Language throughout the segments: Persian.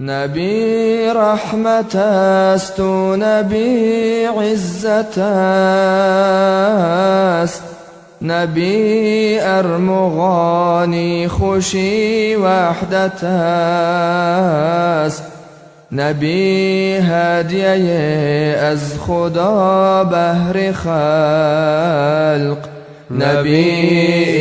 نبی رحمت است و نبی عزت است، نبی ارمغانی خوشی وحدت است، نبی هدیه از خدا بهر خلق، نبی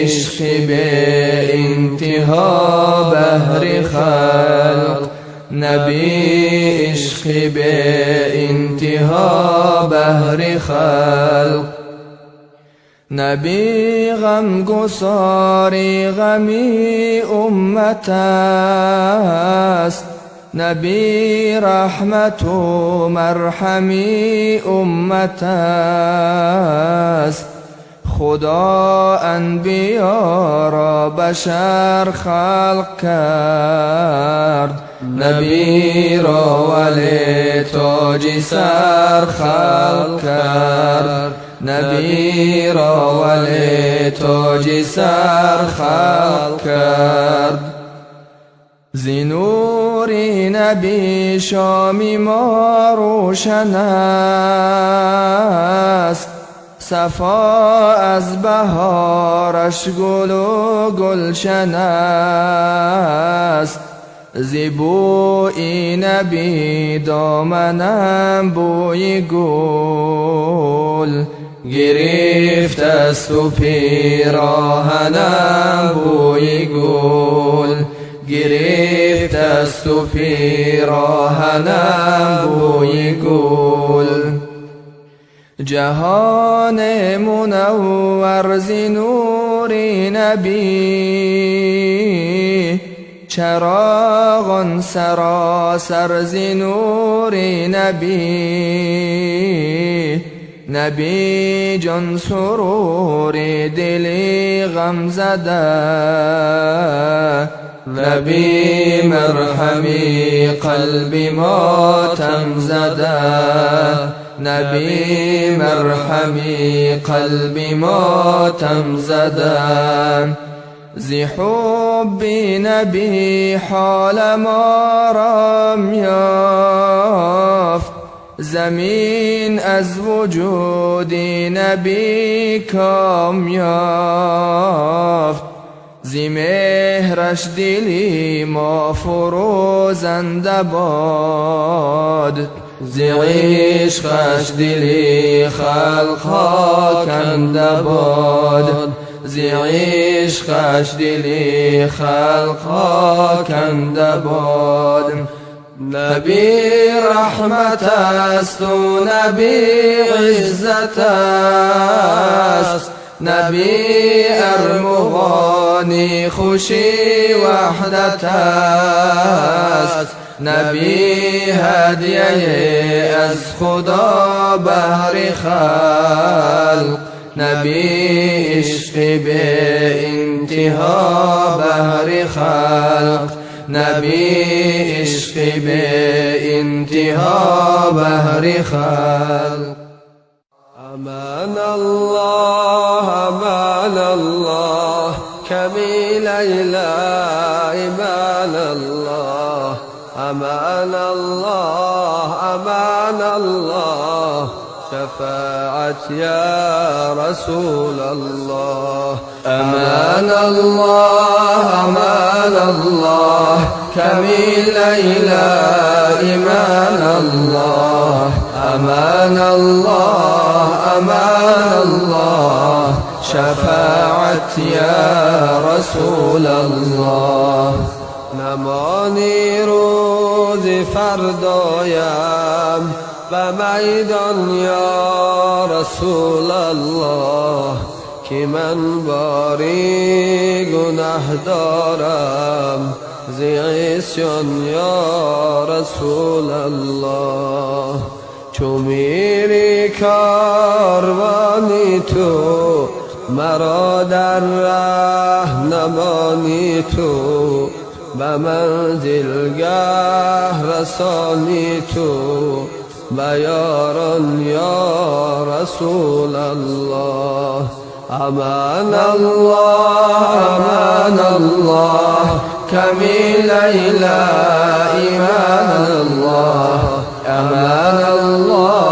عشق به انتها بهر خلق، نبی عشق به انتها بهر خلق، نبی غمگساری غمی امت است، نبی رحمت و مرحمی امت است، خدا انبیا را بشر خلق کرد، نبی را ولی تاج سر خلق کرد، نبی را ولی تاج سر خلق کرد. زینوری نبی شامی ما روشن است، صفا از بهارش گل و گلشن است، زیبوی نبی دامنم بوی گل گرفت است و پیراهنم بوی گل گرفت است و پیراهنم بوی گل. جهان منور ز نور نبی، چراغان سراسر ز نور نبی، نبی جان سرور دلی غم زده، نبی مرحمی قلب ماتم زده، نبی مرحمی قلب ماتم زده. زی حب نبی حال ما را یافت، زمین از وجود نبی کام یافت، زی مهرش دلی ما فروزنده باد، زی عشقش دلی خلقها کنده باد، زی عشقش دلی خلقها کنده باد. نبی رحمت است و نبی عزت است، نبی ارمغانی خوشی وحدت است، نبی هدیه از خدا بهر خلق، نبی عشق به انتها بهر خلق، نبی عشق به انتها بهر خلق. امان الله امان الله کمی لیلا امان الله، امان الله امان الله شفاعت یا رسول الله. امان الله امان الله کمی لیلا امان الله، امان الله امان الله شفاعت یا رسول الله. نمانی روز فردایم به میدان یا رسول الله، که من باری گناه دارم زی عصیان یا رسول الله. چو میری کاروانی تو مرا در ره نمانی تو، به منزلگه رسانی تو، به یاران یا رسول الله. امان الله امان الله کمی لیلا إيمان الله أمان الله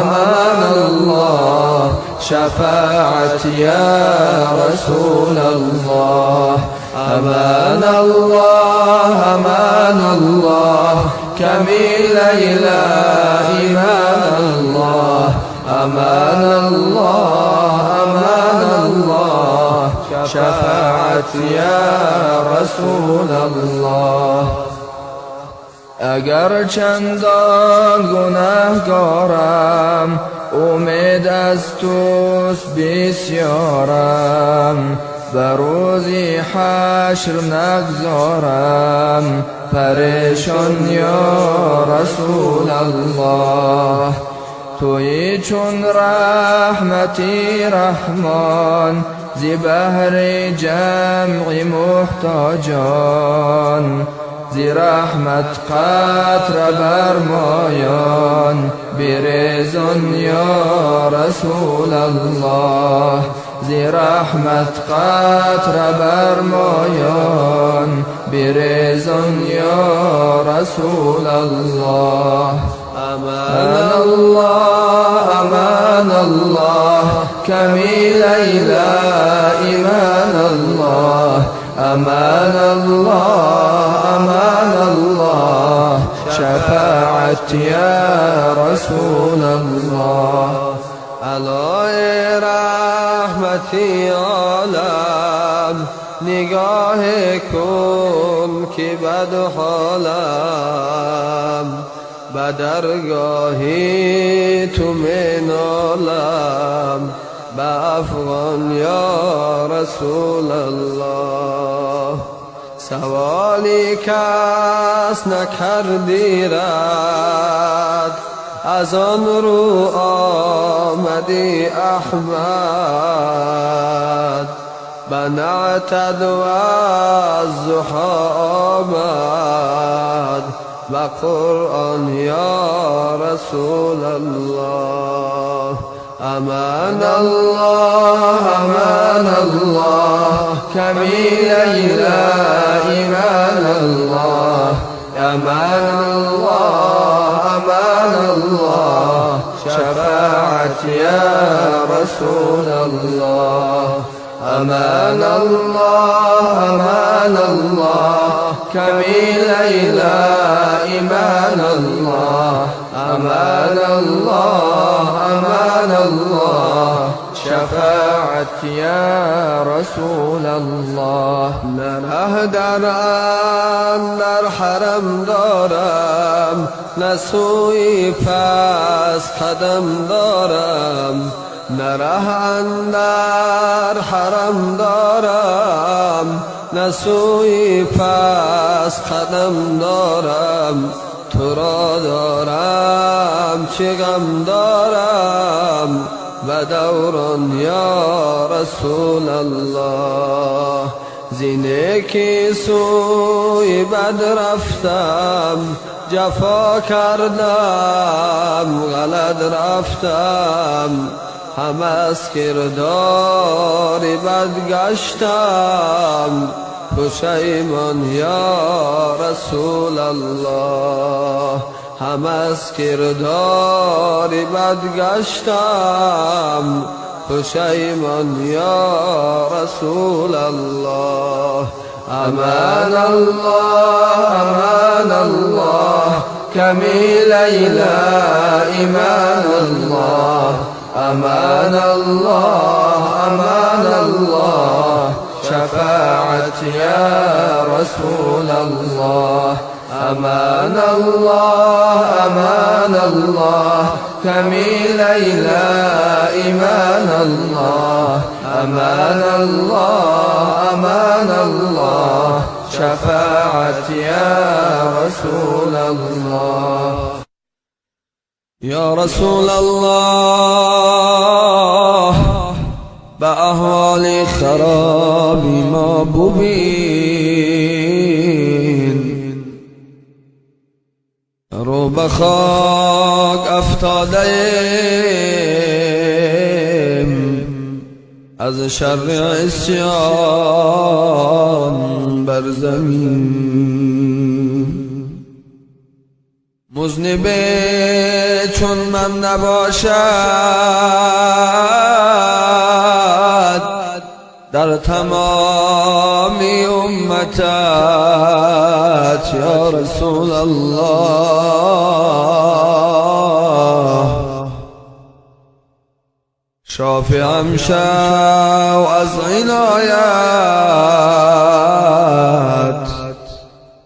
أمان الله شفاعة يا رسول الله أمان الله أمان الله كميل إلى إيمان الله أمان الله أمان الله شفاعة يا رسول الله اگر چندان گناهکارم امید از توست بسیارم به روزی حشر نگذارم پریشان یا رسول الله تویی چون رحمتی رحمان زی بحر جمع محتاجان زی رحمت قطره برمایان بریزان یا رسول الله زی رحمت قطره برمایان بریزان یا رسول الله أمان الله أمان الله كميل إلى إيمان الله أمان الله أمان الله شفاعة يا رسول الله علای رحمتی عالم نگاه کن که بد حالم به درگاهی تو منالم به افغان یا رسول الله سوالی کس نکردی رد از آن رو آمدی احمد به نعتد و از ضحی آمد به قرآن یا رسول الله أمان الله أمان الله كميل إلى إيمان الله أمان الله أمان الله شفاعة يا رسول الله أمان الله أمان الله كميل إلى إيمان الله أمان الله أمان الله شفاعة يا رسول الله نره در اندر حرم دارم نسوی پس قدم دارم نره اندر حرم دارم نسوی پس قدم دارم تو را دارم چه غم دارم و دوران یا رسول الله زینه که سوی بد رفتم جفا کردم غلط رفتم هم از کردار بد گشتم پشیمان یا رسول الله هم از کردار بد گشتم پشیمان یا رسول الله امان الله امان الله کمیل إلى ایمان الله امان الله امان الله شفاعة يا رسول الله أمان الله أمان الله كميل إلى إيمان الله أمان الله أمان الله شفاعة يا رسول الله يا رسول الله به احوال خرابی ما ببین رو به خاک افتاده‌ایم از شر عصیان بر زمین مذنب چون من نباشد در تمامی امتت یا رسول الله. شافعم شو از عنایت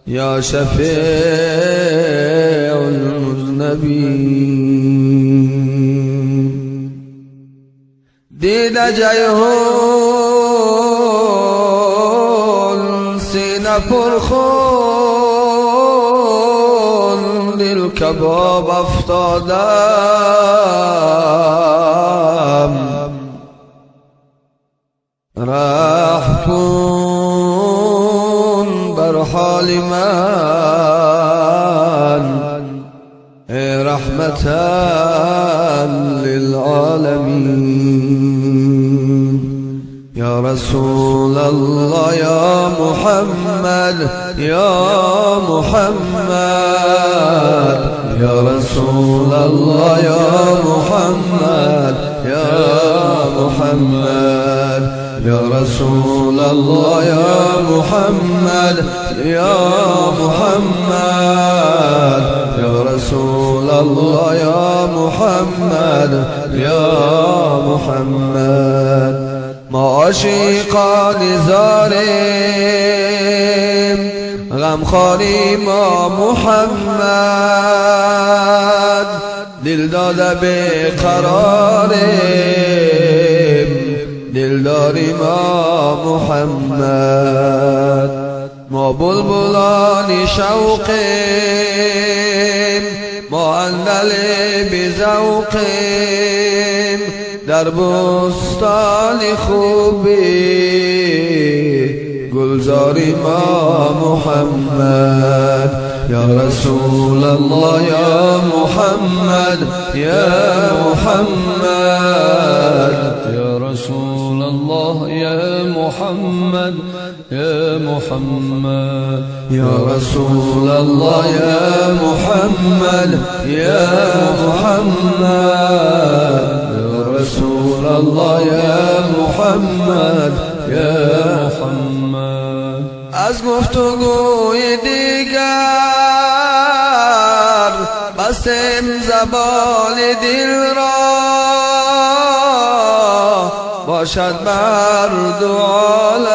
یا شفیع المذنبین. دیده جیهون سینه پرخون دل کباب افتادم رحم کن بر حال من ای رحمتا للعالمین. یا رسول الله یا محمد یا محمد یا رسول الله یا محمد یا محمد یا رسول الله یا محمد یا محمد یا رسول الله یا محمد یا محمد. ما عاشقان زاریم غمخواری ما محمد دل داده بیقراریم دلداری ما محمد. ما بلبلان شوقیم ما اندل بذوقیم در بستان خوبی گلزاری ما محمد. یا رسول الله یا محمد یا محمد یا رسول الله یا محمد یا محمد یا رسول الله یا محمد یا محمد یا رسول الله یا محمد یا محمد. از گفتگوی دیگر بستم زبان دل را باشد بر دو عالم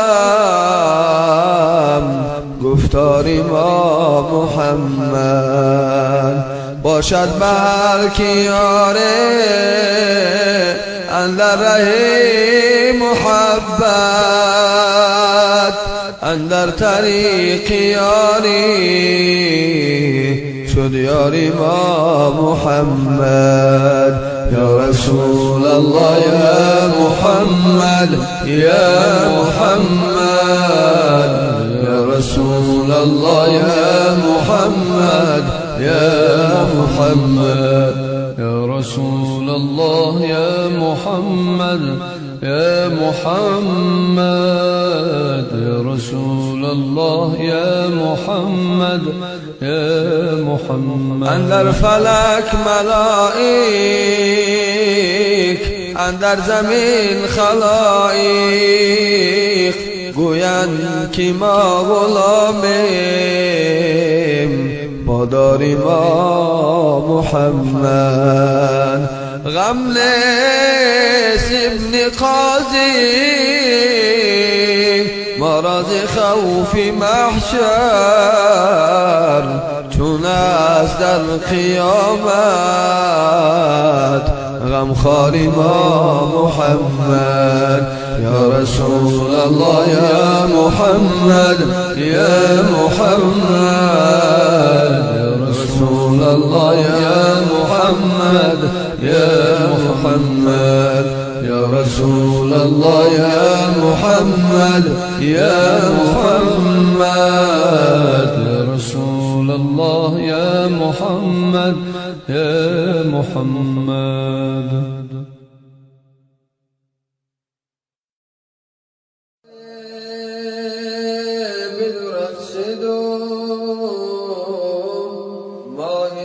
گفتاری ما محمد. باشد بر کیاره اندر ره محبت اندر طریق یاری شد یاری ما محمد. یا رسول الله یا محمد یا محمد یا رسول الله یا محمد یا محمد یا رسول الله یا محمد یا محمد یا رسول الله یا محمد یا محمد. اندر فلک ملائک اندر زمین خلائق گویند که ما غلامیم ما داریم ما محمد. غم نیست ابن قاضی مرض خوف محشر چون است در قیامت غمخواری ما محمد. یا رسول الله یا محمد یا محمد یا رسول الله یا محمد یا محمد یا رسول الله یا محمد یا محمد یا رسول الله یا محمد یا محمد. ماه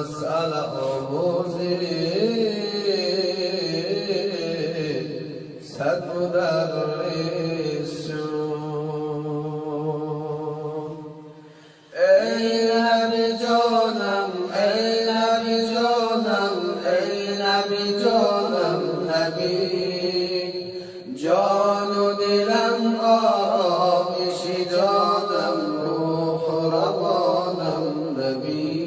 مسئله آموزید، صد مدرس شد. ای نبی جانم، ای نبی جانم، ای نبی جانم، نبی جان و دلم، آرامشی جانم، روح و روانم، نبی.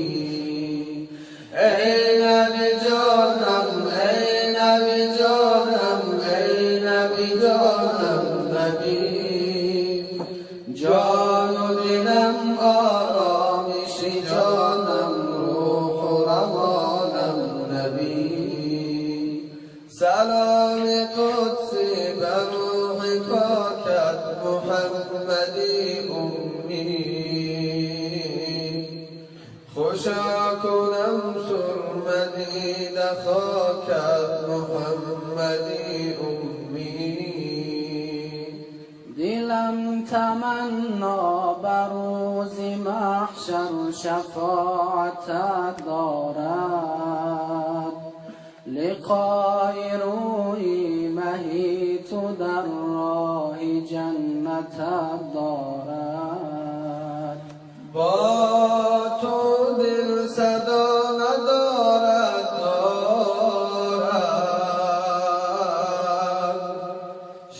ای نبی جانم، ای نبی جانم، ای نبی جانم، نبی جان و دلم، آرامشی جانم، روح و روانم، نبی. سلام قدسی بر روح پاکت محمدی امی، خوشا کنم سرمدی خاکت محمدی امی. دلم تمنا بر روز محشر شفاعتت دارد، لقای روی مهی تو در راه جنتت دارد. با تو دل صدا ندارد،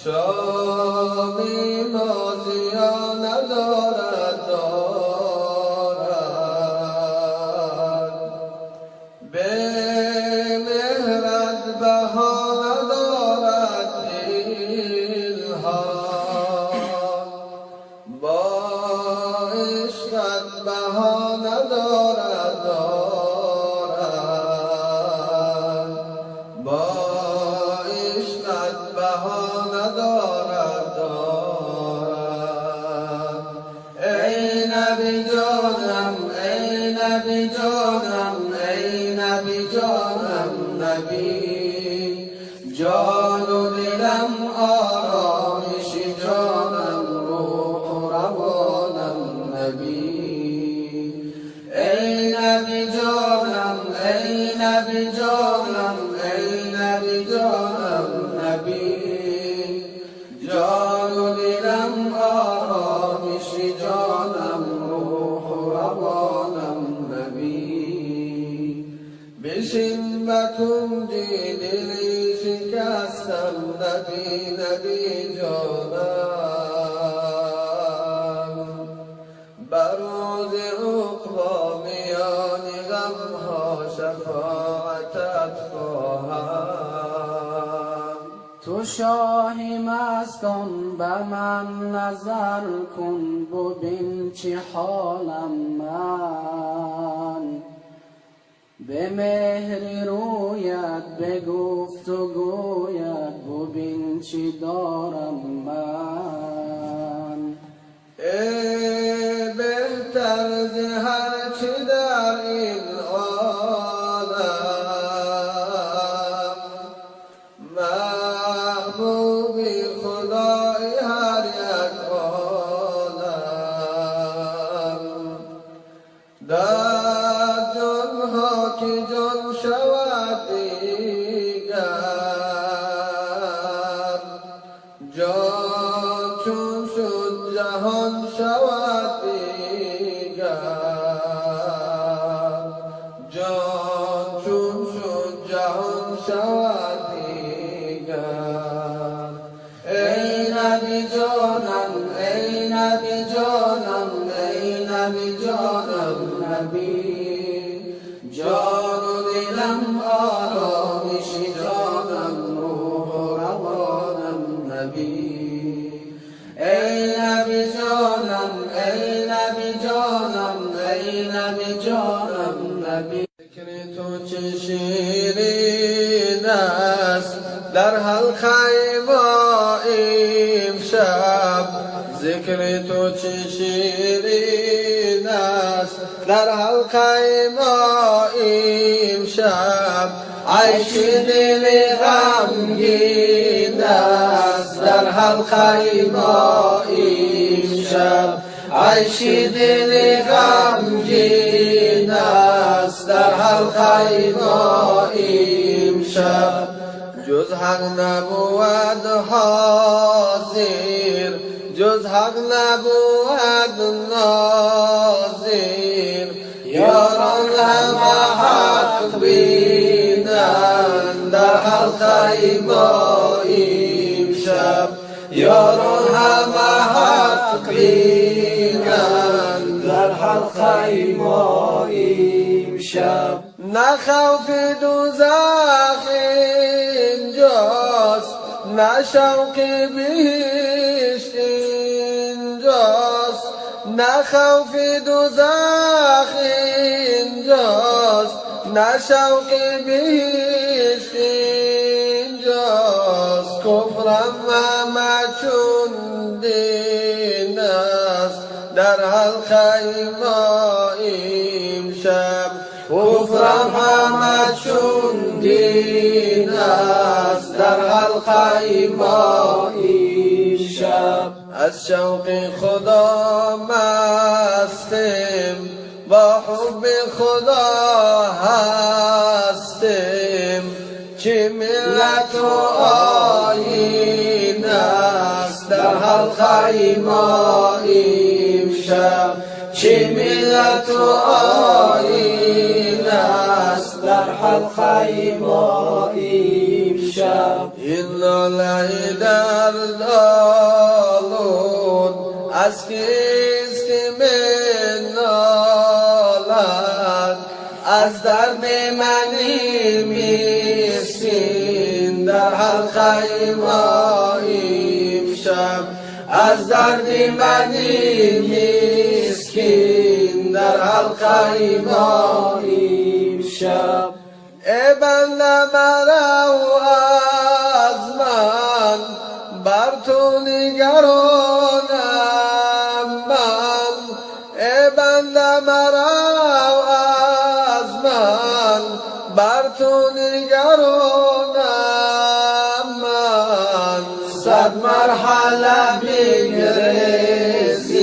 شامی نازیا ندارد، به مهرت بها ندارد دلها، با عشقت بها ندارد، با عشقت بها ندارد. ای نبی جانم، ای نبی جانم، ای نبی جانم، نبی جان و دلم، آرامشی جانم، روح و روانم، نبی. ای نبی جانم، ای نبی جانم، ای نبی جانم، نبی جان و دلم، آرامشی جانم، روح و روانم، نبی. بشین بکنجی دلی شکستم، نبی نبی جانم، بر روز عقبی میان غمها شفاعتت خواهم. تو شاهی مستان بر من نظر کن، ببین چه حالم من، به مهر رویت به گفت و گویت، ببین چی دارم من. ای بهتر ز هر چی در این عالم، محبوبی خدای هر یک عالم، در جانها که جان شود دیگر، جان چون شد جهان شود دیگر، جان چون شد جهان شود دیگر. ای نبی جانم، ای نبی جانم، ای نبی جانم، نبی جان و دلم، آرامشی جانم، روح و روانم، نبی. ای نبی جانم، ای نبی جانم، ای نبی جانم، نبی. ذکر تو چه شیرین است در حلقه ما امشب، ذکر تو چه شیرین است در حلقه ما امشب، عیش دل غمگین است در حلقه ما امشب، عیش دل غمگین است است در حلقه ما امشب. جز حق نبود حاضر، جز حق نبود ناظر. یاران همه حق بینند در حلقه ما امشب. یاران همه حق بینند در حلقه ما امشب. نه خوف دوزخ اینجاست، نه شوق بهشت اینجاست. نه خوف دوزخ اینجاست، نه شوق بهشت اینجاست. کفرم همه چون دین است در حلقه ما امشب. کفرم همه چون دین است در حلقه ما امشب. از شوق خدا مستیم، با حب خدا هستیم. چه ملت و آیین است در حلقه ما امشب. چه ملت و آیین است در حلقه ما امشب. این ناله در دالون از کیست می نالد؟ از درد من مسکین در حلقه ما امشب. از درد من مسکین در حلقه ما امشب. ای بنده مرو از من، بر تو نگرانم من. ای بنده مرو از من، بر تو نگرانم من. صد مرحله بگریزی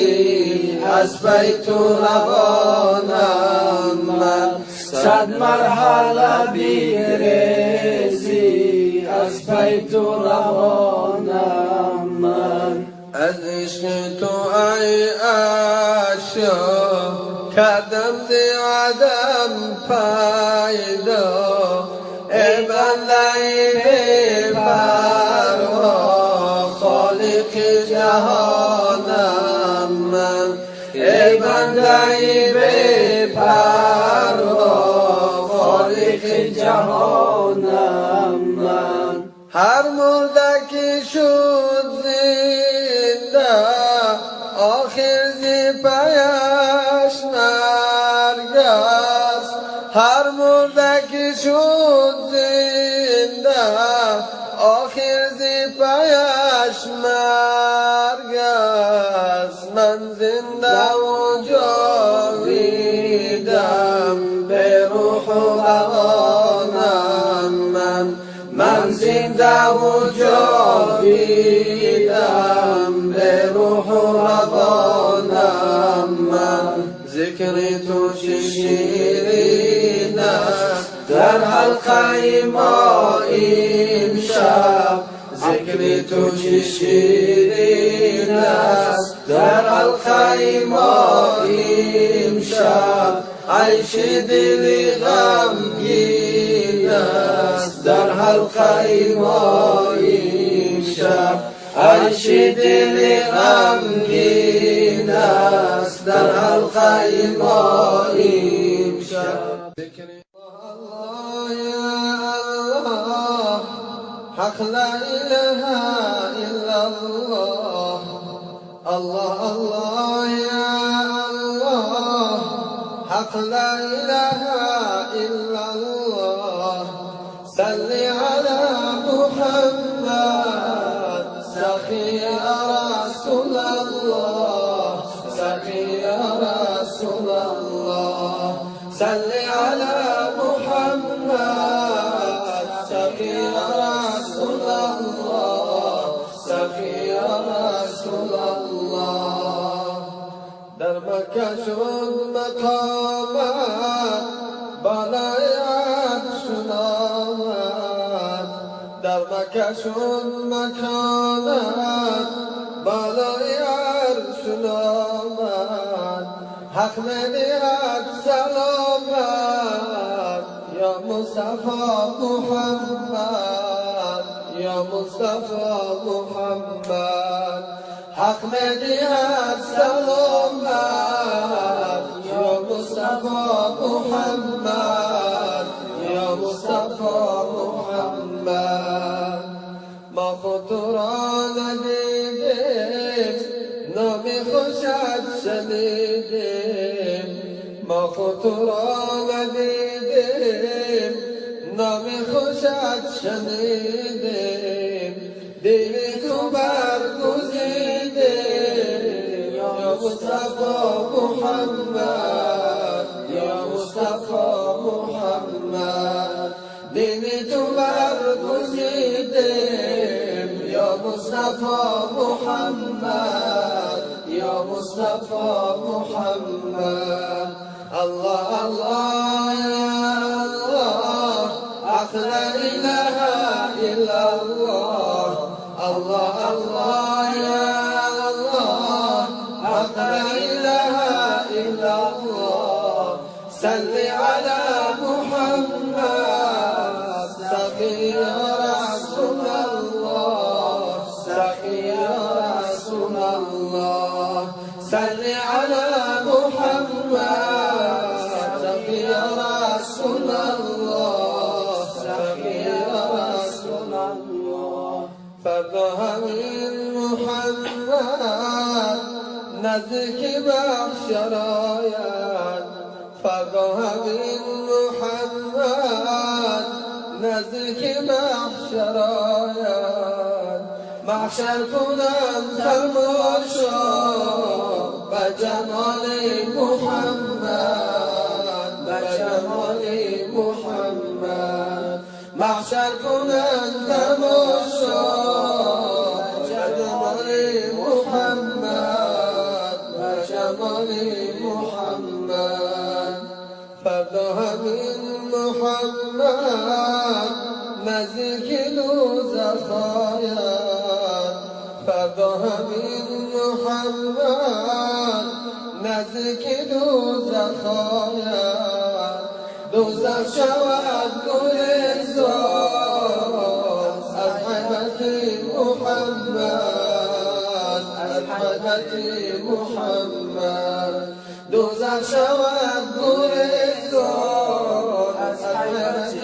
از پی تو روانم من. صد مرحله بگریزی از پی تو روانم من. از عشق تو ای اشیا کردم ز عدم پیدا. ای بنده بی پروا خالق جهانم من. ای بنده بی پروا خالق جهانم من. هر مرده که شد زنده آخر زی پیش مرگ است. هر مرده که شد زنده آخر زی پیش مرگ است. من زنده و جاویدم به روح و روانم من. من زنده و جاویدم به روح و روانم من. ذکر تو چه شیرین است در حلقه ما امشب. ذکر تو چه شیرین است در حلقه ما امشب. عیش دل غمگین است در حلقه ما امشب. عیش دل غمگین است در حلقه ما امشب. الله یا الله، حق لا اله الا الله. الله الله یا الله، حق لا اله الا الله. صل على محمد سخي رسول الله، سخي رسول الله. صل على محمد سخي رسول الله، سخي رسول الله. در مکه شد مقامت با شد مکانت بالای عرش آمد حق میدهد سلامت یا مصطفی محمد یا مصطفی محمد حق میدهد سلامت یا مصطفی محمد یا مصطفی محمد ما خود تو را ندیدیم نام خوشت شنیدیم ما خود تو را ندیدیم نام خوشت شنیدیم دل تو برگزیدیم یا مصطفی محمد یا مصطفی محمد دل تو برگزیدیم یا مصطفی محمد یا مصطفی محمد الله الله یا الله حق لا إله إلا الله الله الله يا الله حق لا إله إلا الله صل على محمد سقي يا رسول الله سقي يا رسول الله صل على محمد سقي يا رسول الله فردا همین محمد نزدیک محشر آید فردا همین محمد نزدیک محشر آید محشر کنم تماشا به جمال محمد به جمال محمد محشر کنم تماشا جمال محمد و جمال محمد فردا همین محمد نزدیک دوزخ آید فردا همین محمد نزدیک دوزخ آید دوزخ شود گلزار از حیبت محمد از حیبت محمد دوزخ شود گلزار از حیبت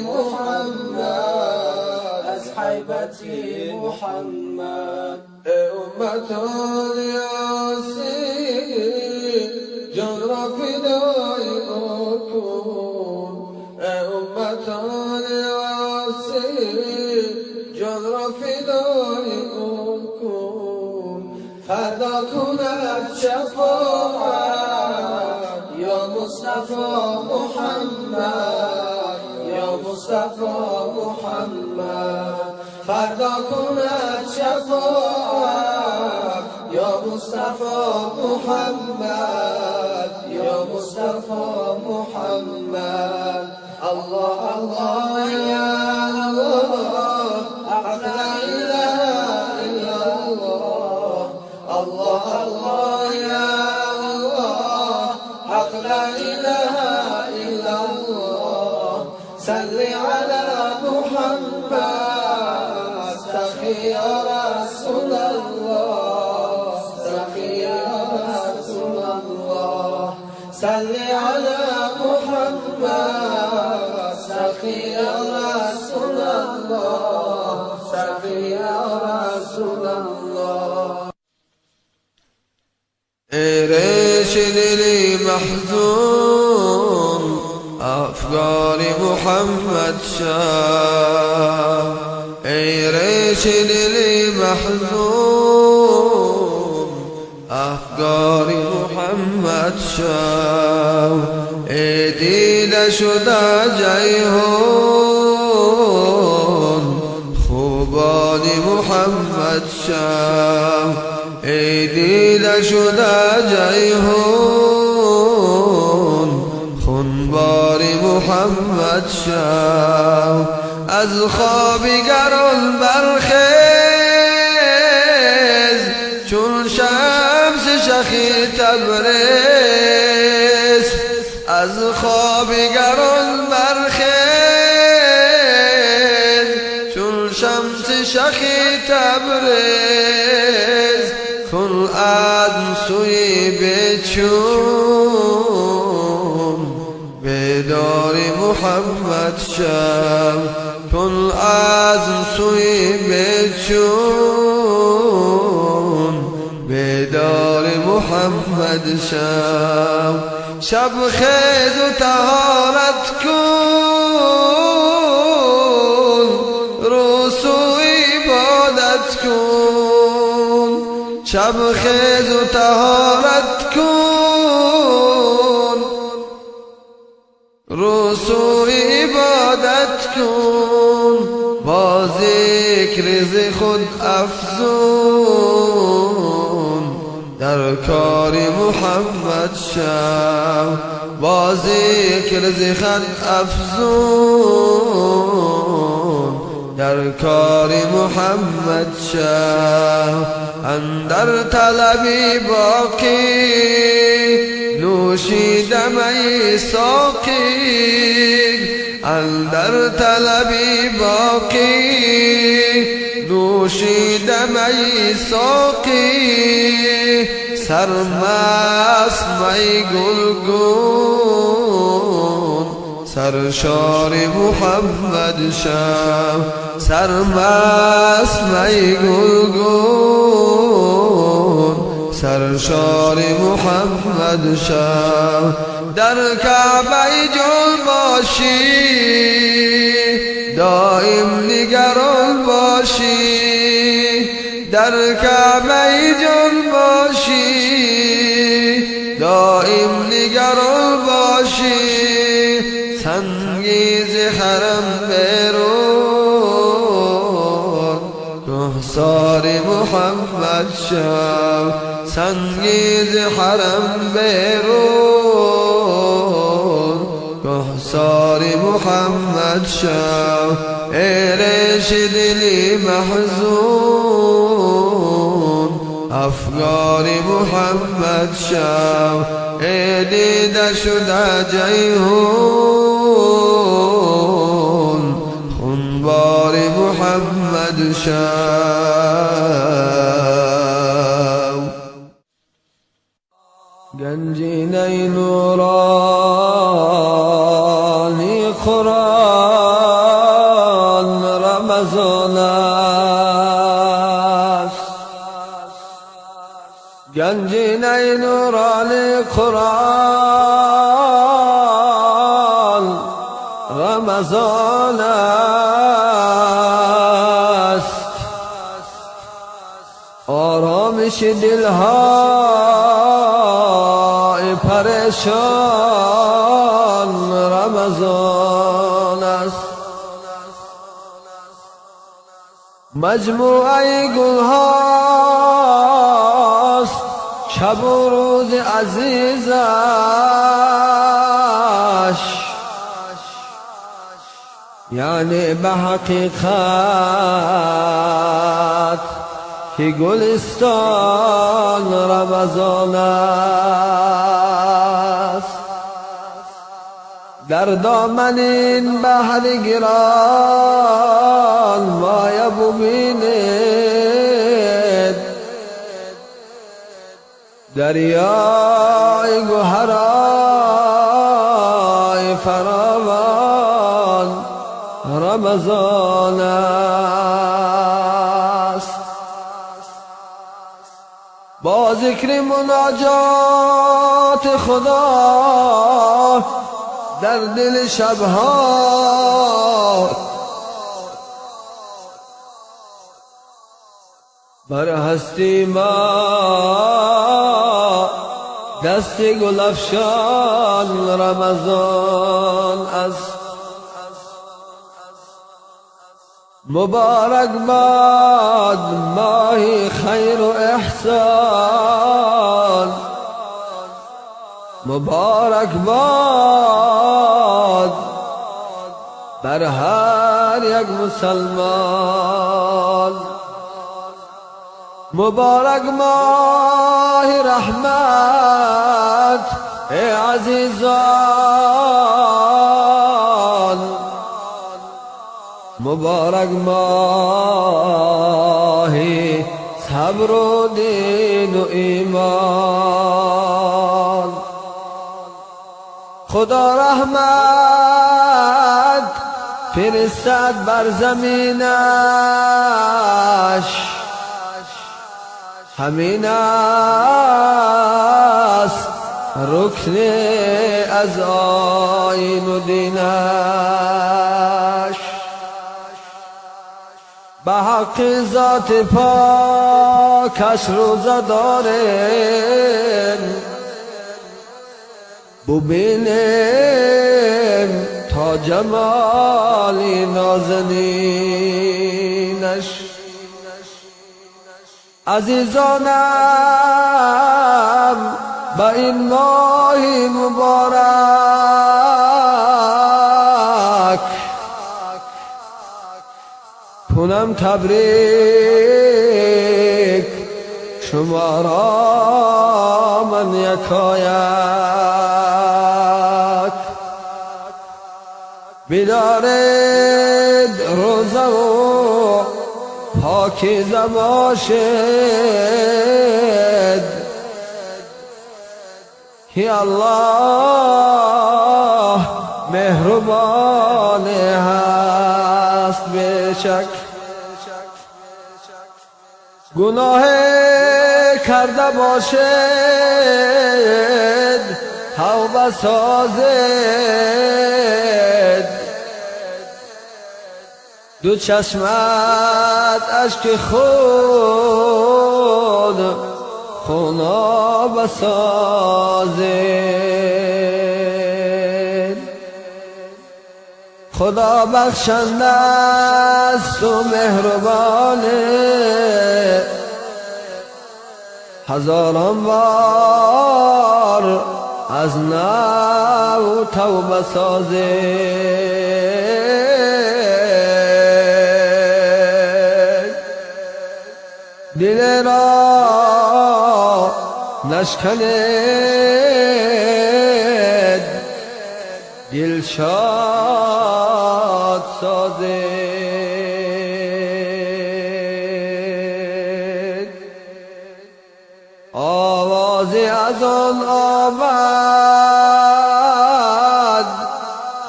محمد از حیبت محمد ای امت یاسین جان را فدای او کن ای امتان یاسین جان را فدای او کن فردا کند شفاعت یا مصطفی محمد یا مصطفی محمد فردا کند شفاعت یا مصطفی محمد یا مصطفى محمد الله الله يا الله حق لا إله إلا الله الله الله يا الله حق لا إله إلا الله صل على محمد سخي يا رسول الله سخي يا رسول الله صل على محمد سخي يا رسول الله سخي يا رسول الله ريش دلي محزون أفكار محمد شاه ريش دلي محزون أفكار محمد شاه دیده شده جیهون خوبان محمد شاه دیده شده جیهون خونبار محمد شاه از خوابیگران برخیز چون شمس شخی تبریز از خوابیگران برخیز چون شمس شخی تبریز کن عزم سوی بچون بیدار محمد شم کن عزم سوی بچون بیدار محمد شم شب خیز و طهارت کن روسو عبادت کن شب خیز و طهارت کن روسو عبادت کن با ذکر ز خود افزون در کار محمد شو با ذکر ز خود افزون در کار محمد شو اندر طلبی باقی نوشیدم ای ساقی اندر طلبی باقی نوشیدم ای ساقی سرمست می گلگون سرشار محمد شو سرمست می گلگون سرشار محمد شو در کعبه جل باشی دائم نگران باشی در کعبه جل باشی دائم نگران باشی سنگیز حرم بیرون رخسار محمد شو سنگیز حرم بیرون رخسار محمد شو ای ریش دلی محزون افگار محمد شو ای دیده شده جیهون خونبار محمد شو گنجینه نورانی قرآن رمضان است گنجینه نورانی قرآن رمضان است آرامش دلهای پریشان رمضان است مجموعه گلهاست شب و روز عزیزش یعنی به حقیقت که گلستان رمضان است در دامن این بحر گران مایه ببینید دریای گوهرای فراوان رمضان است با ذکر مناجات خدا در دل شبها بر هستی ما دست گل افشان رمضان است مبارک باد ماهی خیر و احسان مبارک باد بر هر هر یک مسلمان. مبارک ماه رحمت ای عزیزان، مبارک ماه صبر و دین و ایمان. خدا رحمت فرستد بر زمینش، همین است رکن از آیین و دینش. به حق ذات پاکش روزه داریم، ببینیم تا جمالی نازنینش. عزیزانم به این ماه مبارک کنم تبریک شما را من یکایک. بدارید روزه و پاکیزه باشد که الله مهربان هست بشک. گناه کرده باشد توبه سازد، دو چشمت اشک خود خوناب سازد. خدا بخشنده است و مهربانه، هزاران بار از نو توبه سازد. دل را نشکند، دل شاد سازد. آوازی از آن آمد،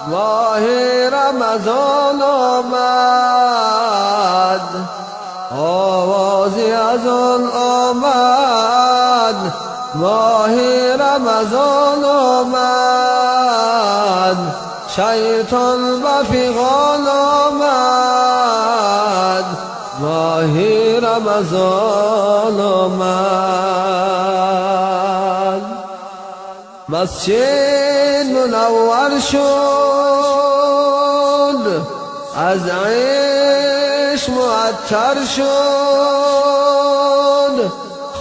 ماه رمضان آمد. آوازی از آن آمد، ماه رمضان آمد. شیطان به فیغان آمد، ماه رمضان آمد. مسجد منور شد، از عشق معطر شد.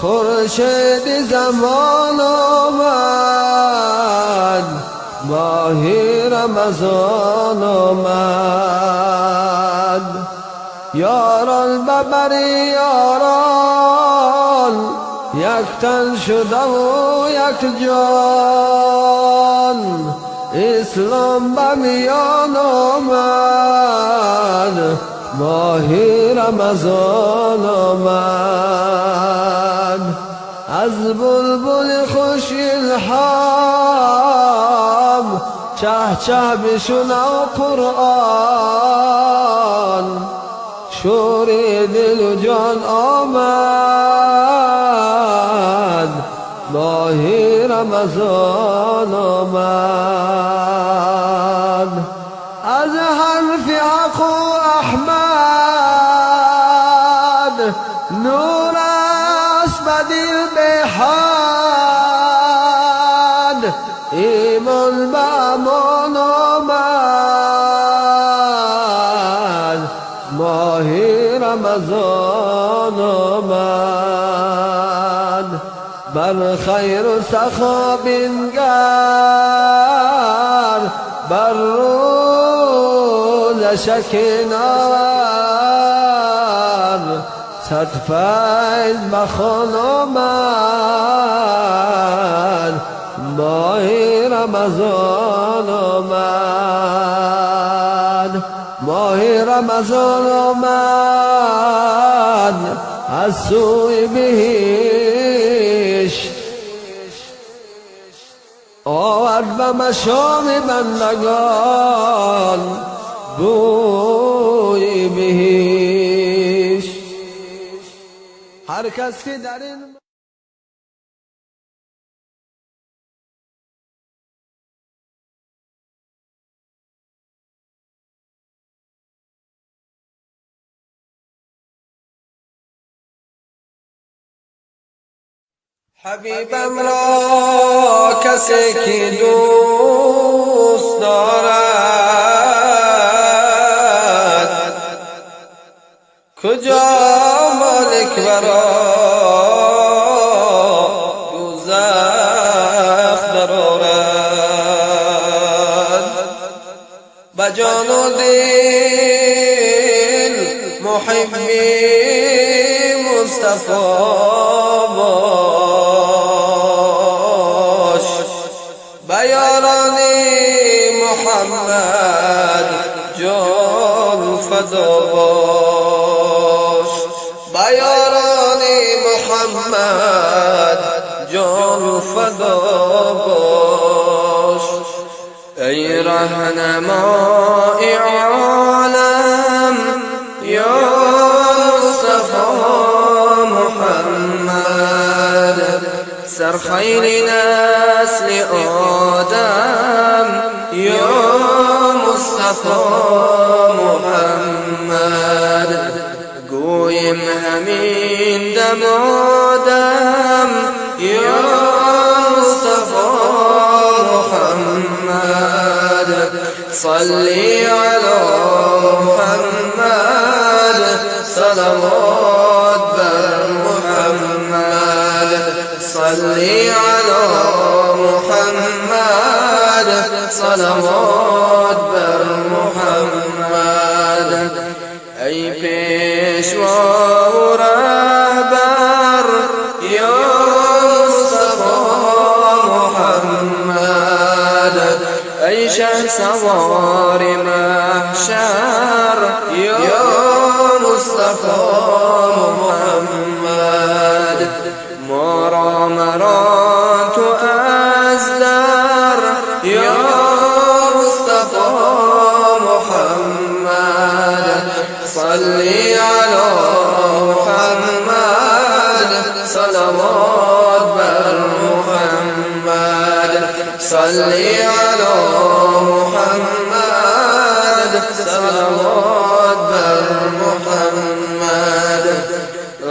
خورشید زمان آمد، ماه رمضان آمد. یاران ببری یاران، یک تن شده و یک جان. اسلام به میان آمد، ماه رمضان آمد. از بلبل خوش الحام، چه چه بشنو قرآن. شور دل و جان آمد، ماه رمضان آمد. از حرف اخو احمد، نور است به دل بحد. ایمان به امان آمد، ماه رمضان آمد. بر خیر و سخا بنگر، بر روز شکینار صد فیض بخون آمد ماه رمضان آمد ماه رمضان آمد از سوی بهشت آورد به مشام بندگان بوی بهشت. هر کس که در این حبیبم را کسی که دوست دارد کجا مالک برا دوزخ درآرد به جان و دل محبی مصطفی محمد جان فدا باش با یاران محمد جان فدا باش. ای رهنمای عالم یا مصطفی محمد سرخیل نسل آدم یا مصطفی محمد گویم همین دمادم یا مصطفی محمد صلی علی محمد صلوات بر محمد صلی علی محمد صلوات بر محمد. ای پیشوا و رهبر یا مصطفی محمد ای شهسوار محشر یا مصطفی محمد ما را مران تو از در یا مصطفی محمد صلی علی محمد صلوات بر محمد صلی علی محمد صلوات بر محمد.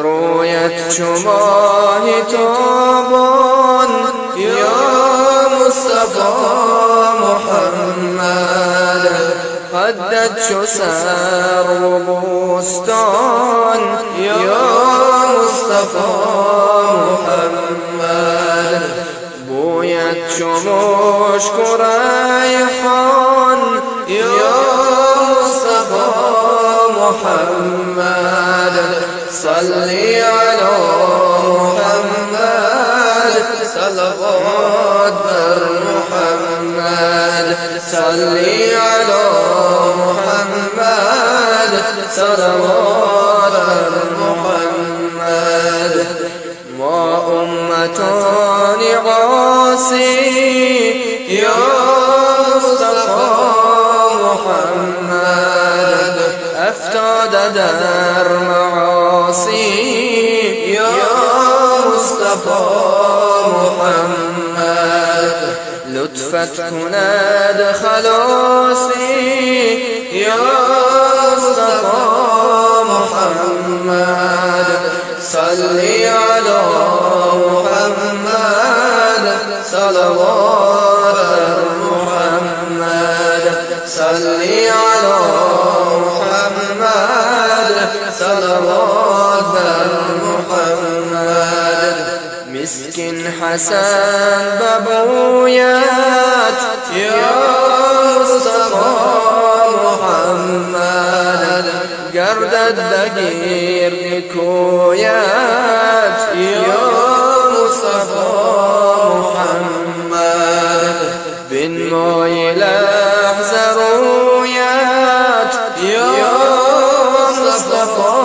رویت چو ماه تابان یا مصطفی محمد قدت چو سرو و بستان یا مصطفی محمد بویت چو مشک و ریحان یا مصطفی محمد صلی علی محمد صلوات بر محمد صلی علی محمد صلوات بر محمد. ما امتان عاصی یا مصطفی محمد افتاده در معاصی یا مصطفی محمد لطفت کند خلاصی یا مصطفی محمد صلی علی محمد صلوات بر محمد صلی علی محمد صلوات بر محمد. مسکین حسن ببویت یا مصطفی محمد مدد دگیر کویت یا مصطفى محمد بن مای لحظه رویت یا مصطفى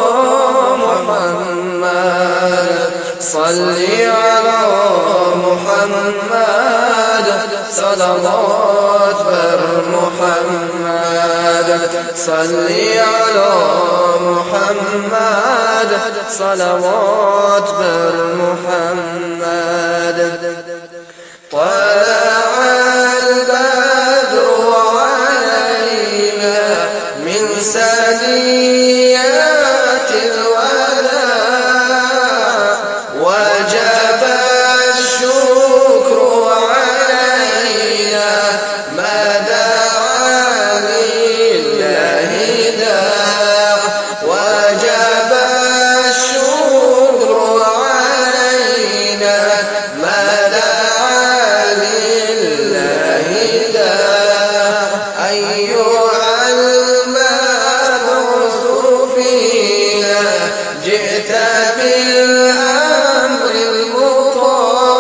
محمد صلی علی محمد صلوات بر محمد صلی علی محمد صلوات بر محمد طلع البدر علينا من ثنيات الوداع وجب الشكر علينا ما دعا لله داع وجب الشكر علينا ما دعا لله داع أيها المبعوث فينا جئت بالأمر المطاع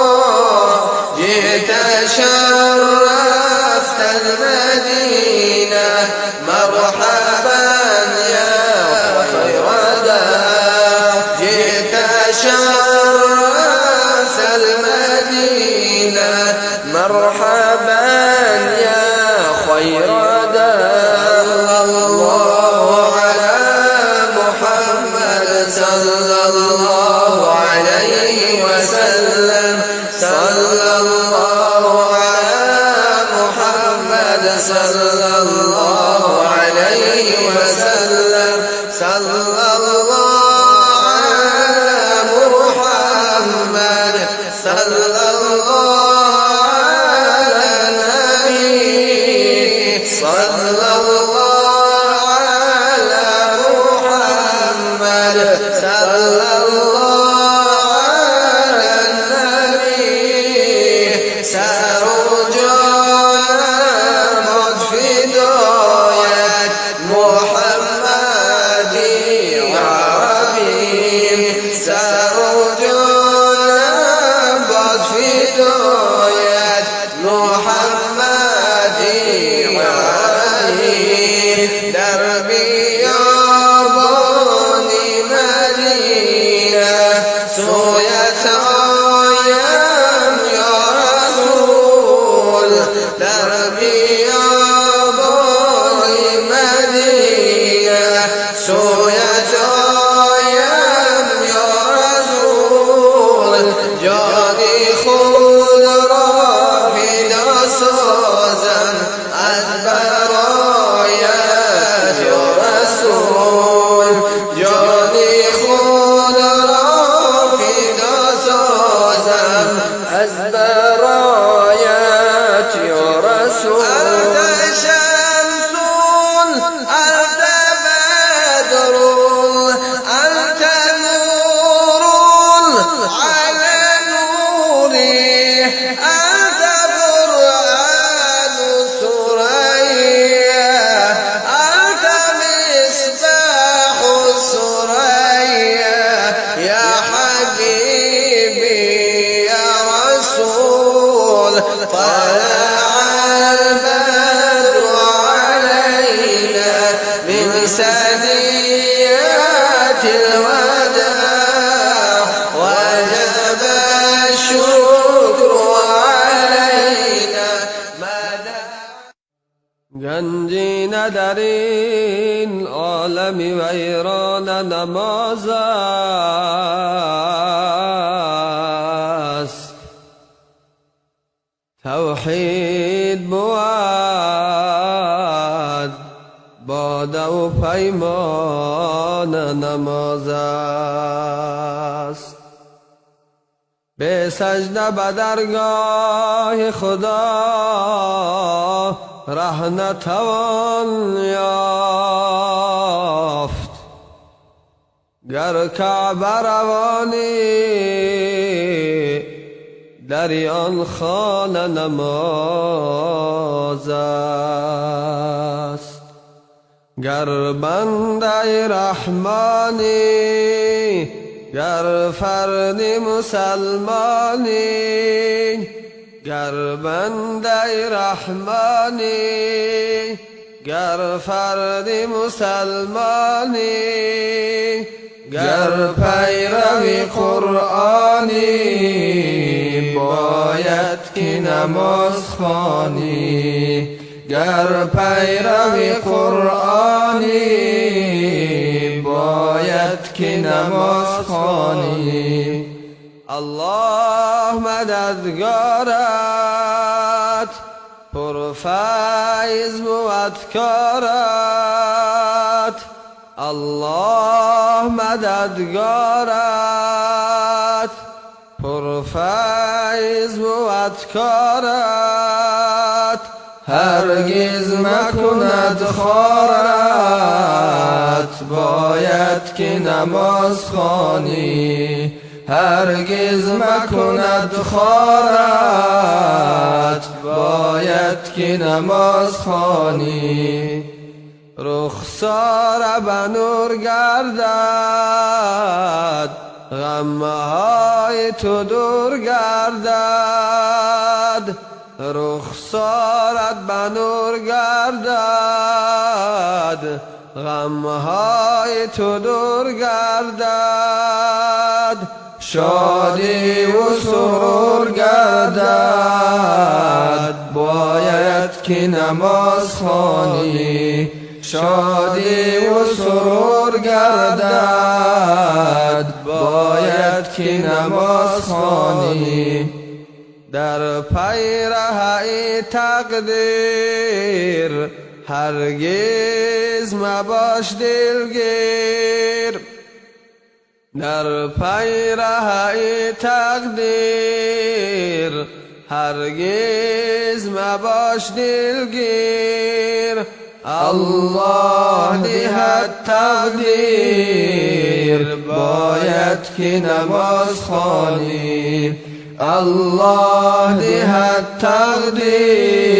جئت شرفت المدينة مرحبا يا خير داع جئت شرفت المدينة مرحبا يا خير داع الله على محمد صلى الله عليه وسلم صلى الله على محمد صلى الله عليه وسلم صلى الله على محمد صلى الله على النبي صلى الله على محمد صلى الله على النبي سأرجونا مدفداية محمد عربي سأرجونا مدفداية محمد عربي دربي ياباني مدينة سويت آيام يا رسول دربي ياباني مدينة سويت آيام يا رسول جاني خود را فدا سازم از برایت یا رسول جانی خود را فدا سازم از برایت یا رسول انت شمس انت بدر انت نور على نوری انت قرآن ثريا انت مصباح ثريا يا حبيبي يا رسول طلع البدر علينا من ثنيات الوداع وجب الشكر علينا گنجی در این عالم ویران نماز است توحید بود باده و پیمان نماز است به سجده به درگاه خدا ره نتوان یافت گر کعبه روانی در آن خانه نماز است گر بنده رحمانی گر فرد مسلمانی گر بنده رحمانی گر فرد مسلمانی گر پیروی قرآنی باید که نماز خوانی گر پیروی قرآنی باید که نماز خوانی الله مددگارت پرفیض بود کارت الله مددگارت پرفیض بود کارت هرگز مکند خارت باید که نماز خوانی هرگز مکند خارت باید که نماز خوانی رخسار به نور گردد غمهای تو دور گردد رخسارت به نور گردد غمهای تو دور گردد شادی و سرور گردد باید که نماز خوانی شادی و سرور گردد باید که نماز خوانی در پیرهی تقدیر هرگز مباش دلگیر در پیرهی تقدیر هرگز مباش دلگیر الله دهد تقدیر باید که نماز خوانی الله دهد تقدیر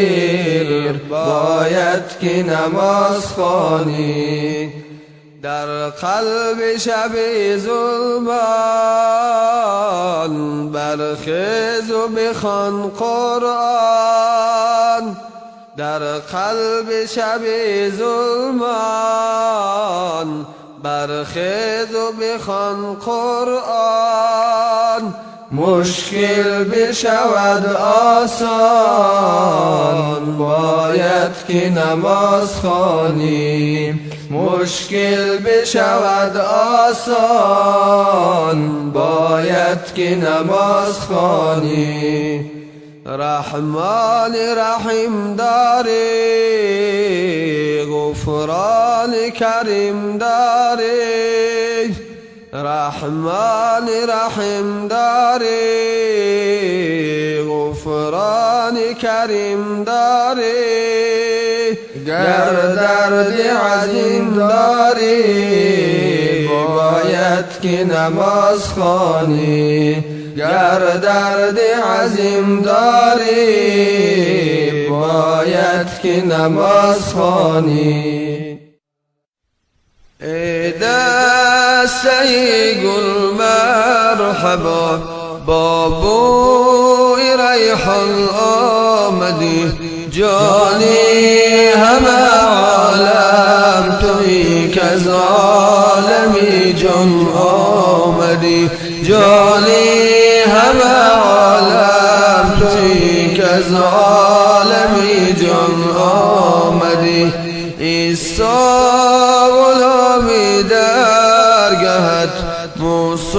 باید که نماز خوانی در قلب شب ظلمان برخیز و بخوان قرآن در قلب شب ظلمان برخیز و بخوان قرآن مشکل بشود آسان باید که نماز خوانی مشکل بشود آسان باید که نماز خوانی رحمان رحیم داری غفران کریم داری رحمان رحیم داری غفران کریم داری گر درد عظیم داری باید که نماز خوانی گر درد عظیم داری باید که نماز خوانی ای دسته گل مرحبا با بوی ریحان آمدی جانی همه عالم تویی که از عالمی جان آمدی جانی همه عالم تویی که از عالمی جان آمدی عیسی غلامی درگهت موسی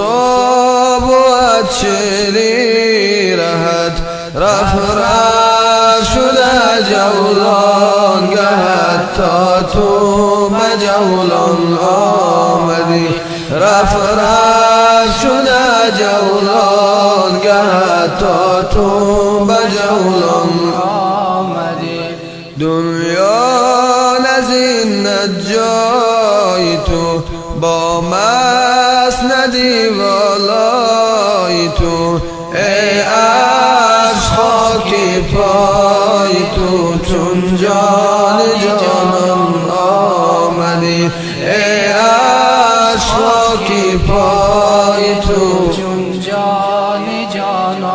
بود شیری رهت رفت شده جولان گهت تا تو به جولان آمدی رفت شده جولان گهت تا تو به جولان آمدی دنیا نزینت جای تو با مسندی والای تو ای عرش خاکی پای تو چون جان جانان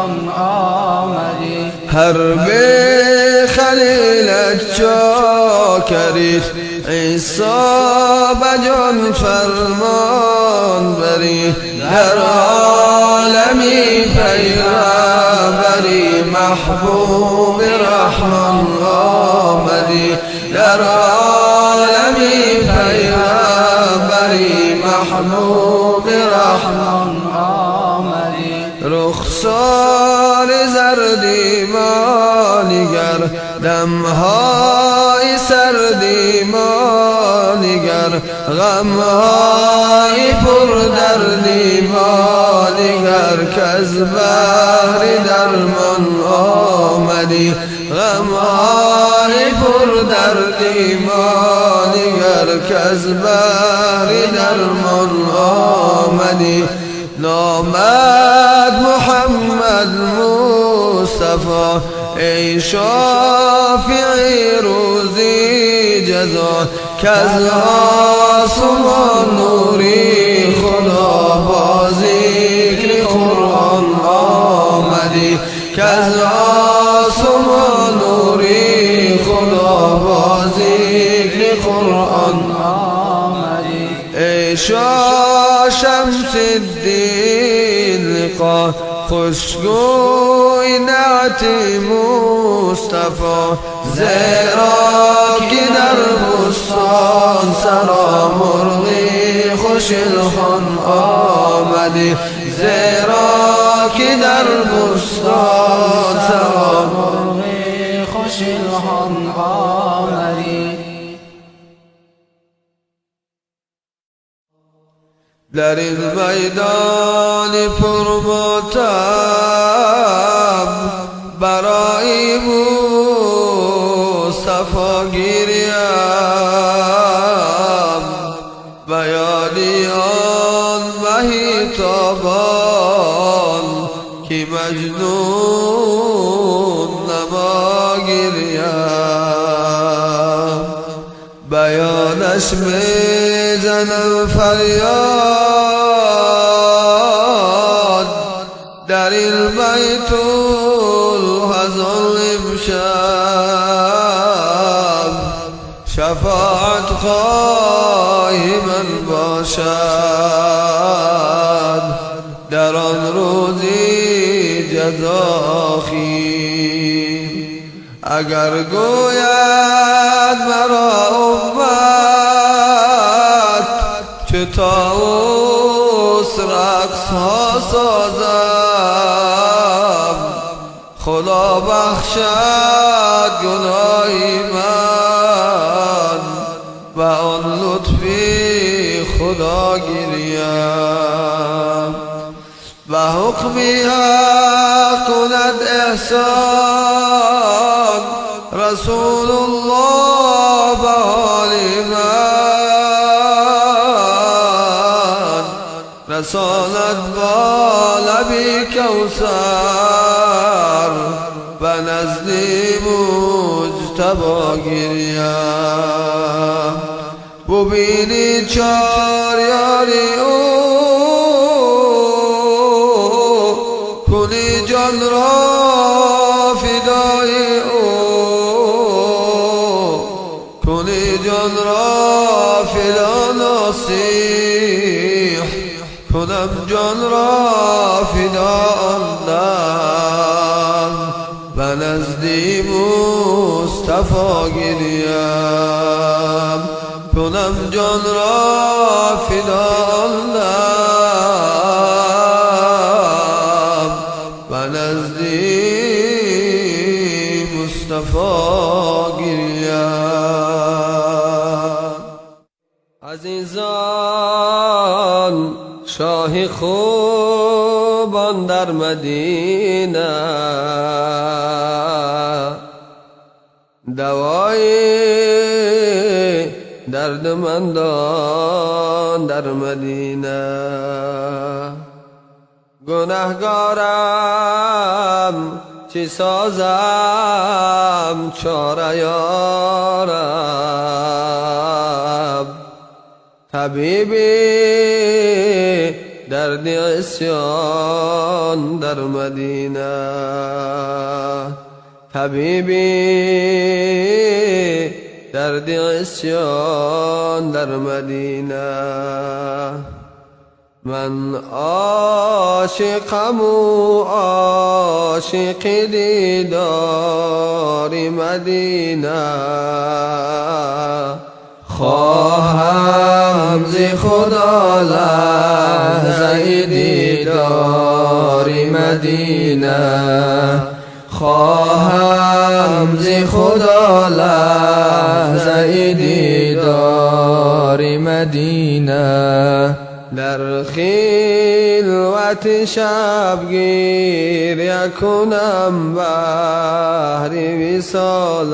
خوران آمدی حرب خلیلت چاکریت عیسی بجان فرمان بری در عالمی پیغمبری محبوب رحمان آمدی در عالمی پیغمبری محبوب رحمان آمدی رخسار زردی مانیگر دمهای سردی مانیگر غمهای پر دردی مانیگر کز بحر درمان آمدی غمهای پر دردی مانیگر کز بحر درمان آمدی نامد محمد مصطفی ای شافعی روزی جزا کز آسمان نوری خدا با ذکر قرآن آمدی کز آسمان نوری خدا با ذکر قرآن آمدی ای شمس الدین لقا خوشگوی نعت مصطفی زیرا که در بستان سرا مرغی خوش الخوان آمدی زیرا که در بستان سرا مرغی خوش الخوان آمدی در این میدان پرماتم برای مصطفی گیریم بیانی آن مهی تابان که مجنون نما گیریم بیانش میزنم فریاد در این بیت الحزن امشب شفاعت خواهی من باشد در آن روزی جزاخی اگر گوید مرا امت چه طاووس رقص ها سازم خدا بخشد گناهی من و آن لطفی خدا گیریم و حکمی حق کند احسان رسول الله به حال من رسالت با لبی کوثر و نزدی مجتبی گیریم ببینی چار یاری او کنی جان را فدای او کنی جان را فدا نصیح کنم جان را فدا آن و نزدی مصطفی گیریم کنم جان را فدا آن و نزدی مصطفی گیریم عزیزان شاه خوبان در مدینه دوای دردمندان در مدینه گناهگارم چی سازم چاره یارب طبیبی درد عصیان در مدینه. طبیبی درد عصیان در مدینه. من عاشقم و عاشق دیدار مدینه. خواهم ز خدا لحظه دیدار مدینه. خواهم ز خدا لحظه دیدار مدینه. در خلوت شبگیر یکنم بهر وصالش.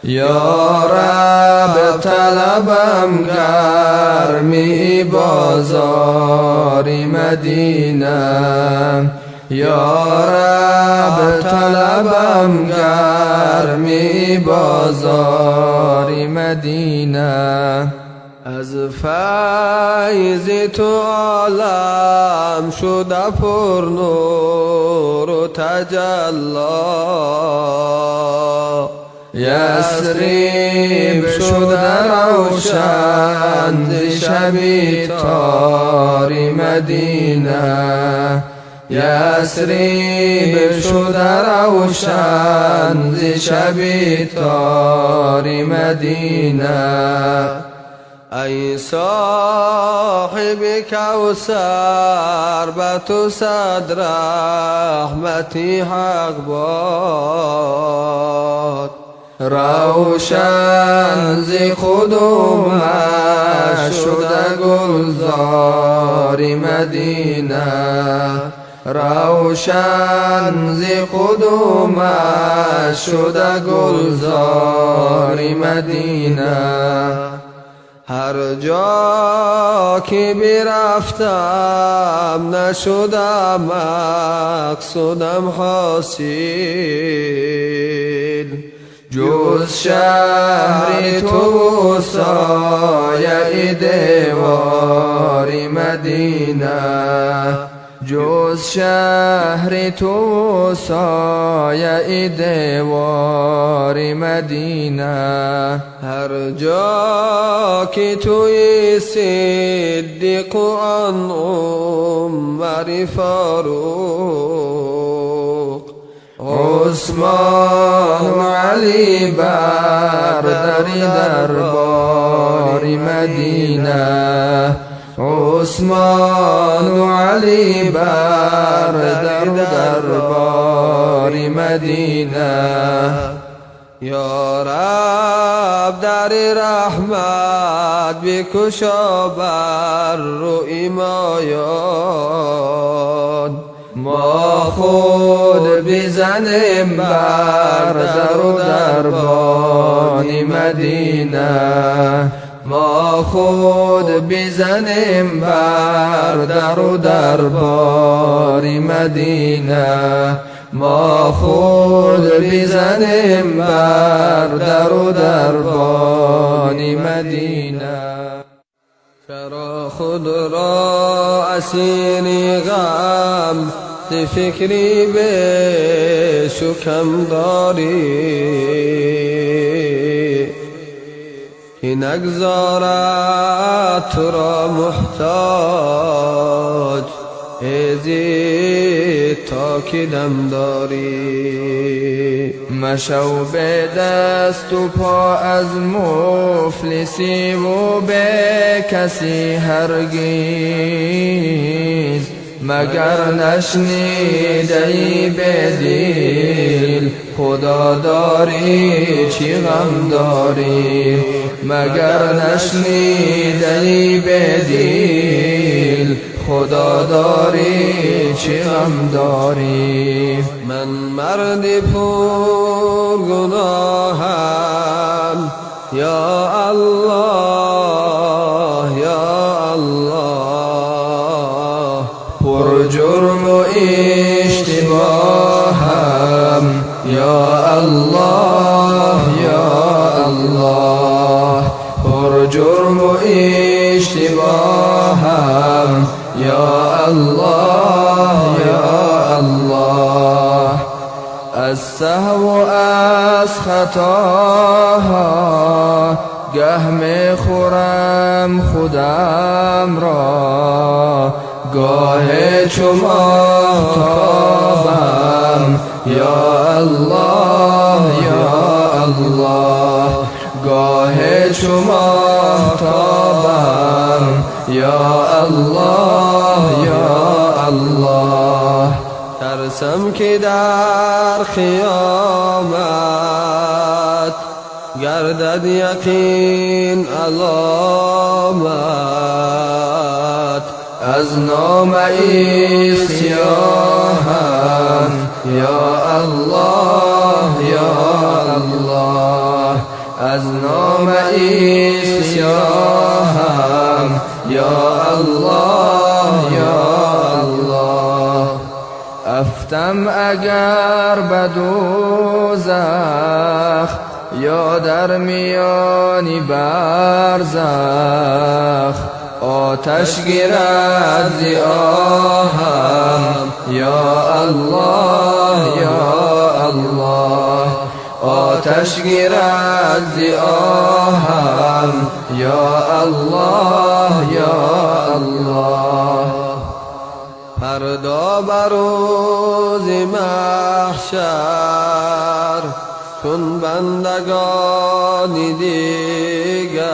یا رب طلبم گرمی بازار مدینه. یا رب طلبم گرمی بازار مدینه. از فیض تو عالم شده پر نور و تجلی. یثرب شده روشن ز شب تار مدینه. یثرب شده روشن ز شب تار مدینه. ای صاحب کوثر به تو صد رحمتی حق باد. روشن ز قدومش شده گلزار مدینه. روشن ز قدومش شده گلزار مدینه. هر جا که برفتم نشدم مقصودم حاصل. جز شهر تو و سایه دیوار مدینه. جز شهر تو و سایه دیوار مدینه. هر جا که توی صدیق و آن عمر فاروق. عثمان و علی بر دربار مدینه. عثمان و علی بر دربار مدینه. یا رب در رحمت بکشا بر روی مایان. ما خود بزنیم بر دربان مدینه. ما خود بزنیم بر دربار مدینه. ما خود بزنیم بر دربان مدینه. چرا خود را اسیر غم ز فکری به شکم داری. که نگذارد تو را محتاج ازی تا که دم داری. مشو به دست و پا از مفلسی و به کسی هرگز. مگر نشنیدی به دل خدا داری چی غم داری. مگر نشنیدی به دل خدا داری چی غم داری. من مرد پر گناهم یا الله یا الله. پر جرم و اشتباهم یا الله یا الله. پر جرم و اشتباهم از سهو و از خطاها گه می خورم خودم را، گاه چو ماهتابم یا الله یا الله، گاه چو ماهتابم یا الله یا الله. ترسم که در قیامت گردد یقین علامت، از نامه سیاهم یا الله یا الله، از نامه سیاهم یا الله یا الله. افتم اگر به دوزخ یا در میانی برزخ، آتش گیرد ز آهم یا الله یا الله، آتش گیرد ز آهم یا الله یا الله. فردا بر روز محشر چون بندگان دیگر،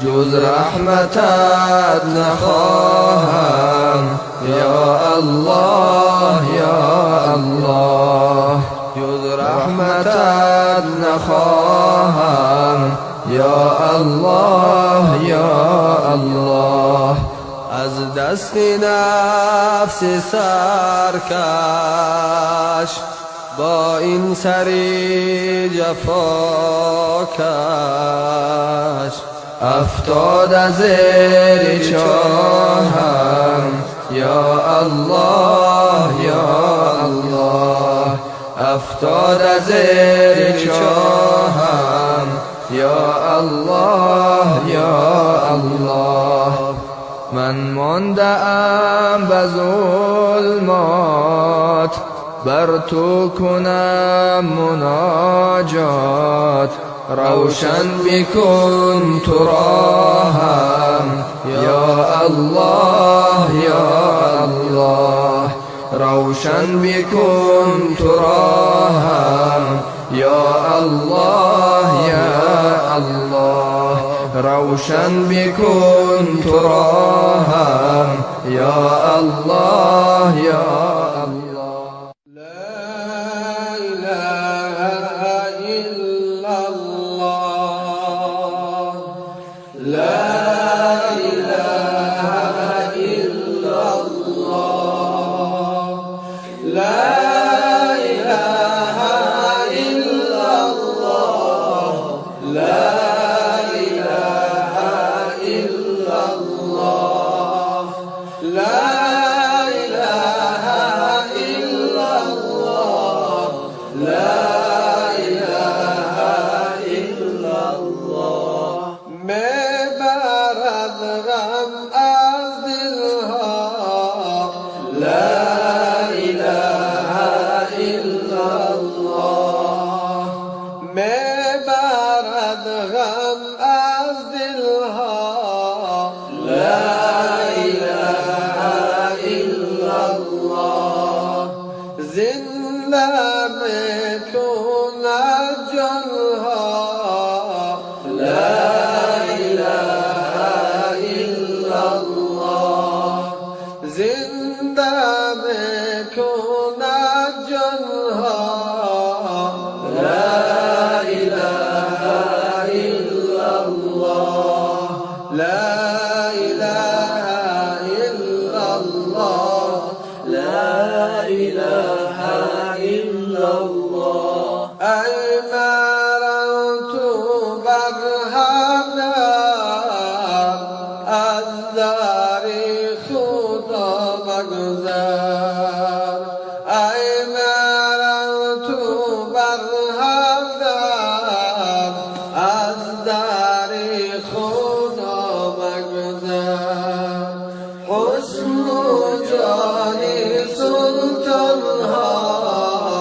جز رحمتت نخواهم یا الله یا الله، جز رحمتت نخواهم یا الله یا الله. از دست نفس سرکش با این سری جفاکش، افتاد زیر چاهم یا الله یا الله، افتاد زیر چاهم یا الله یا الله. من مانده ام به ظلمات، بر تو کنم مناجات، روشن بکن تو راهم یا الله یا الله، روشن بکن تو راهم یا الله یا الله، روشن بکن تو راهم یا الله یا الله. حسن و جان سلطان ها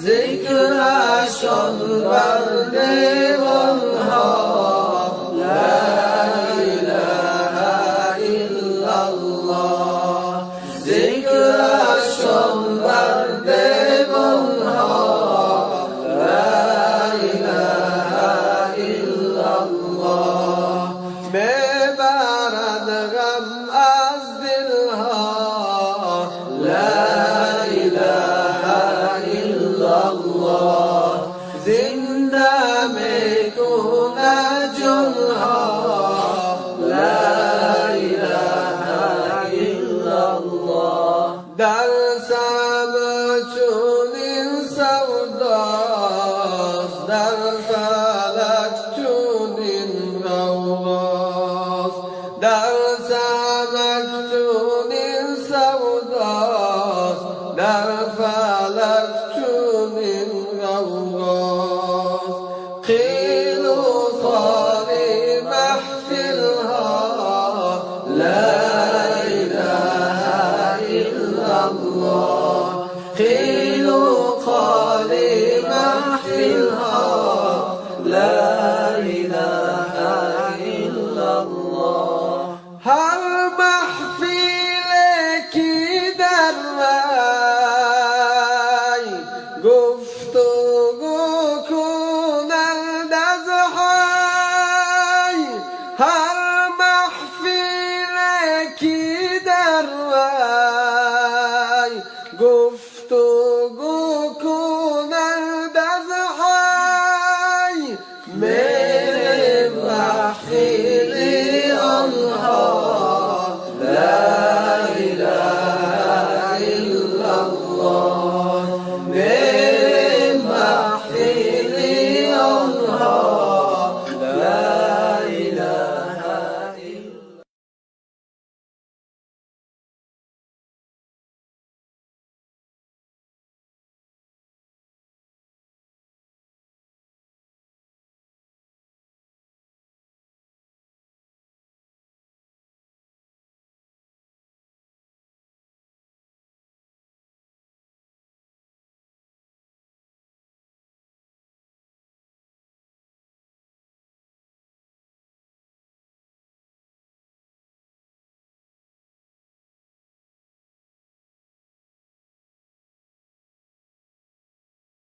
ذکرشان بر دیوانها لا اله الا الله ذکرشان بر دیوانها لا اله الا الله میبرد غم از دلها لا اله الا الله زنده میکنه جانها لا اله الا الله در سما چونین سوداست در فلک چونین غوغاست در سمک چونین سوداست در فلک چونین غوغاست قیل و قالی محفلها لا اله الا الله قیل و قالی محفلها لا اله الا الله هر محفل کی در وی گفت و